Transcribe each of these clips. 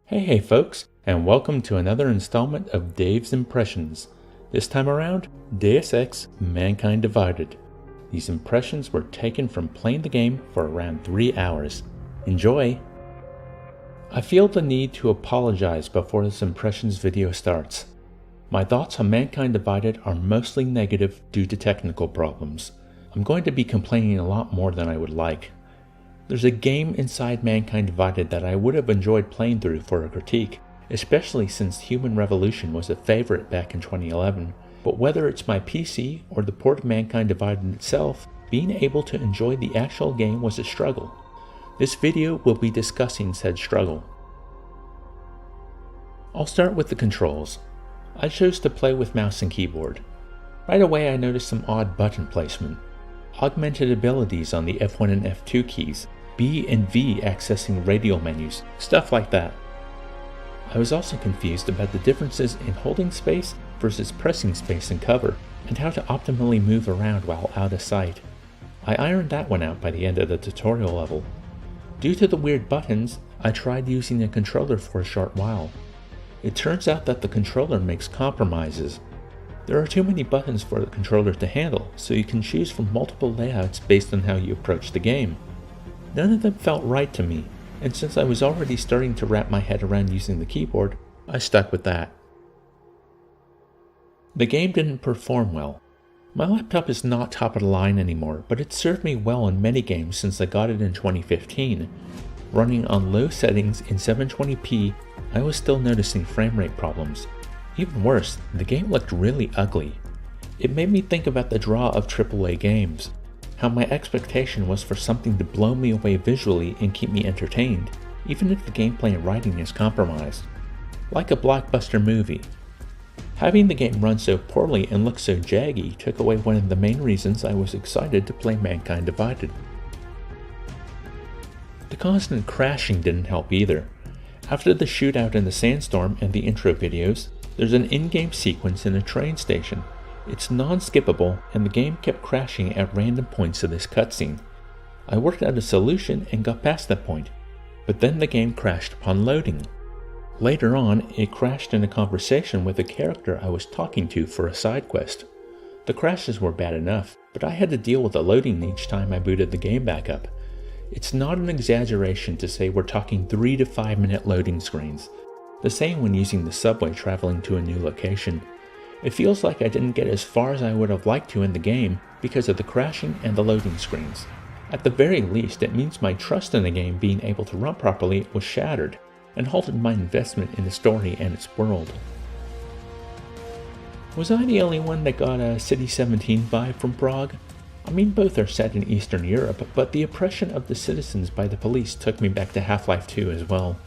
Hey folks, and welcome to another installment of Dave's Impressions. This time around, Deus Ex, Mankind Divided. These impressions were taken from playing the game for around 3 hours. Enjoy! I feel the need to apologize before this impressions video starts. My thoughts on Mankind Divided are mostly negative due to technical problems. I'm going to be complaining a lot more than I would like. There's a game inside Mankind Divided that I would have enjoyed playing through for a critique, especially since Human Revolution was a favorite back in 2011, but whether it's my PC or the port of Mankind Divided itself, being able to enjoy the actual game was a struggle. This video will be discussing said struggle. I'll start with the controls. I chose to play with mouse and keyboard. Right away I noticed some odd button placement. Augmented abilities on the F1 and F2 keys, B and V accessing radial menus, stuff like that. I was also confused about the differences in holding space versus pressing space and cover, and how to optimally move around while out of sight. I ironed that one out by the end of the tutorial level. Due to the weird buttons, I tried using a controller for a short while. It turns out that the controller makes compromises. There are too many buttons for the controller to handle, so you can choose from multiple layouts based on how you approach the game. None of them felt right to me, and since I was already starting to wrap my head around using the keyboard, I stuck with that. The game didn't perform well. My laptop is not top of the line anymore, but it served me well in many games since I got it in 2015. Running on low settings in 720p, I was still noticing frame rate problems. Even worse, the game looked really ugly. It made me think about the draw of AAA games, how my expectation was for something to blow me away visually and keep me entertained, even if the gameplay and writing is compromised. Like a blockbuster movie. Having the game run so poorly and look so jaggy took away one of the main reasons I was excited to play Mankind Divided. The constant crashing didn't help either. After the shootout in the sandstorm and the intro videos, there's an in-game sequence in a train station. It's non-skippable, and the game kept crashing at random points of this cutscene. I worked out a solution and got past that point, but then the game crashed upon loading. Later on, it crashed in a conversation with a character I was talking to for a side quest. The crashes were bad enough, but I had to deal with the loading each time I booted the game back up. It's not an exaggeration to say we're talking 3 to 5 minute loading screens. The same when using the subway traveling to a new location. It feels like I didn't get as far as I would have liked to in the game because of the crashing and the loading screens. At the very least, it means my trust in the game being able to run properly was shattered, and halted my investment in the story and its world. Was I the only one that got a City 17 vibe from Prague? I mean, both are set in Eastern Europe, but the oppression of the citizens by the police took me back to Half-Life 2 as well.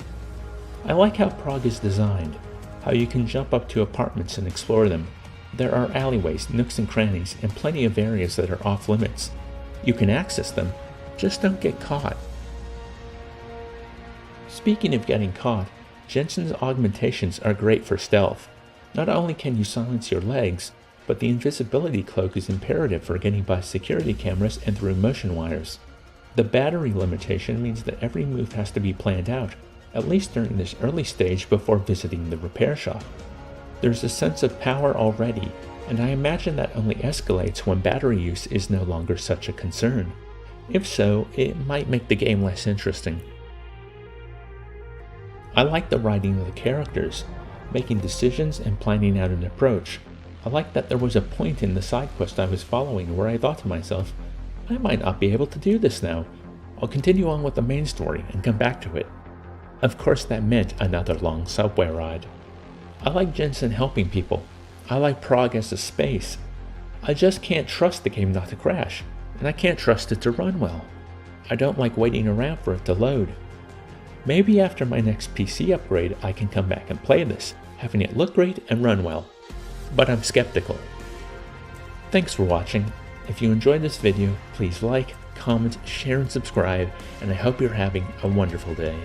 I like how Prague is designed, how you can jump up to apartments and explore them. There are alleyways, nooks and crannies, and plenty of areas that are off limits. You can access them, just don't get caught. Speaking of getting caught, Jensen's augmentations are great for stealth. Not only can you silence your legs, but the invisibility cloak is imperative for getting by security cameras and through motion wires. The battery limitation means that every move has to be planned out, at least during this early stage before visiting the repair shop. There's a sense of power already, and I imagine that only escalates when battery use is no longer such a concern. If so, it might make the game less interesting. I like the writing of the characters, making decisions and planning out an approach. I like that there was a point in the side quest I was following where I thought to myself, I might not be able to do this now. I'll continue on with the main story and come back to it. Of course that meant another long subway ride. I like Jensen helping people. I like Prague as a space. I just can't trust the game not to crash, and I can't trust it to run well. I don't like waiting around for it to load. Maybe after my next PC upgrade I can come back and play this, having it look great and run well. But I'm skeptical. Thanks for watching. If you enjoyed this video, please like, comment, share and subscribe, and I hope you're having a wonderful day.